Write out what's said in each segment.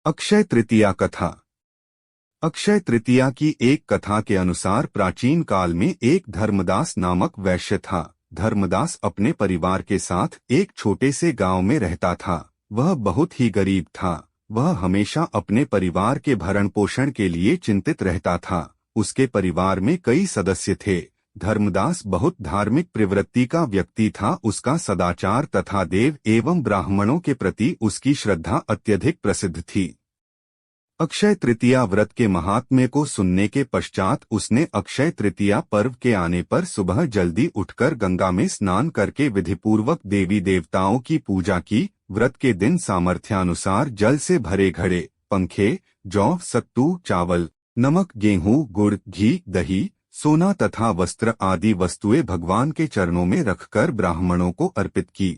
अक्षय तृतीया कथा। अक्षय तृतीया की एक कथा के अनुसार प्राचीन काल में एक धर्मदास नामक वैश्य था। धर्मदास अपने परिवार के साथ एक छोटे से गांव में रहता था। वह बहुत ही गरीब था। वह हमेशा अपने परिवार के भरण पोषण के लिए चिंतित रहता था। उसके परिवार में कई सदस्य थे। धर्मदास बहुत धार्मिक प्रवृत्ति का व्यक्ति था। उसका सदाचार तथा देव एवं ब्राह्मणों के प्रति उसकी श्रद्धा अत्यधिक प्रसिद्ध थी। अक्षय तृतीया व्रत के महात्म्य को सुनने के पश्चात उसने अक्षय तृतीया पर्व के आने पर सुबह जल्दी उठकर गंगा में स्नान करके विधिपूर्वक देवी देवताओं की पूजा की। व्रत के दिन सामर्थ्यानुसार जल से भरे घड़े, पंखे, जौ, सत्तू, चावल, नमक, गेहूं, गुड़, घी, दही, सोना तथा वस्त्र आदि वस्तुएं भगवान के चरणों में रखकर ब्राह्मणों को अर्पित की।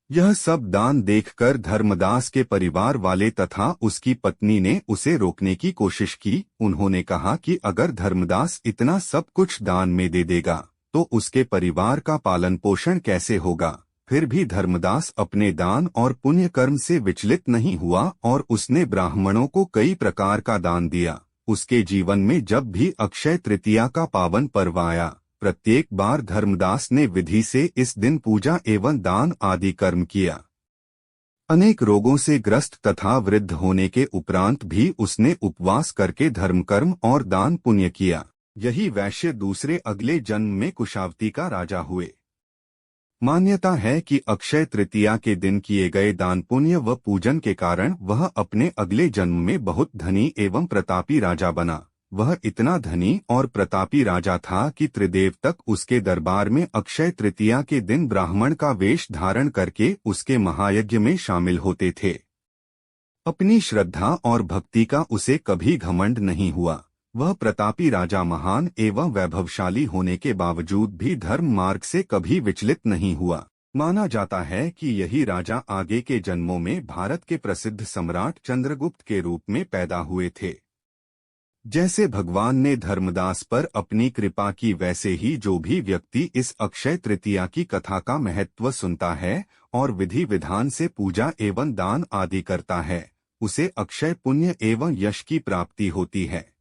यह सब दान देखकर धर्मदास के परिवार वाले तथा उसकी पत्नी ने उसे रोकने की कोशिश की। उन्होंने कहा कि अगर धर्मदास इतना सब कुछ दान में दे देगा तो उसके परिवार का पालन पोषण कैसे होगा। फिर भी धर्मदास अपने दान और पुण्य कर्म से विचलित नहीं हुआ और उसने ब्राह्मणों को कई प्रकार का दान दिया। उसके जीवन में जब भी अक्षय तृतीया का पावन पर्व आया, प्रत्येक बार धर्मदास ने विधि से इस दिन पूजा एवं दान आदि कर्म किया। अनेक रोगों से ग्रस्त तथा वृद्ध होने के उपरांत भी उसने उपवास करके धर्म कर्म और दान पुण्य किया। यही वैश्य दूसरे अगले जन्म में कुशावती का राजा हुए। मान्यता है कि अक्षय तृतीया के दिन किए गए दान पुण्य व पूजन के कारण वह अपने अगले जन्म में बहुत धनी एवं प्रतापी राजा बना। वह इतना धनी और प्रतापी राजा था कि त्रिदेव तक उसके दरबार में अक्षय तृतीया के दिन ब्राह्मण का वेश धारण करके उसके महायज्ञ में शामिल होते थे। अपनी श्रद्धा और भक्ति का उसे कभी घमंड नहीं हुआ। वह प्रतापी राजा महान एवं वैभवशाली होने के बावजूद भी धर्म मार्ग से कभी विचलित नहीं हुआ। माना जाता है कि यही राजा आगे के जन्मों में भारत के प्रसिद्ध सम्राट चंद्रगुप्त के रूप में पैदा हुए थे। जैसे भगवान ने धर्मदास पर अपनी कृपा की, वैसे ही जो भी व्यक्ति इस अक्षय तृतीया की कथा का महत्व सुनता है और विधि विधान से पूजा एवं दान आदि करता है, उसे अक्षय पुण्य एवं यश की प्राप्ति होती है।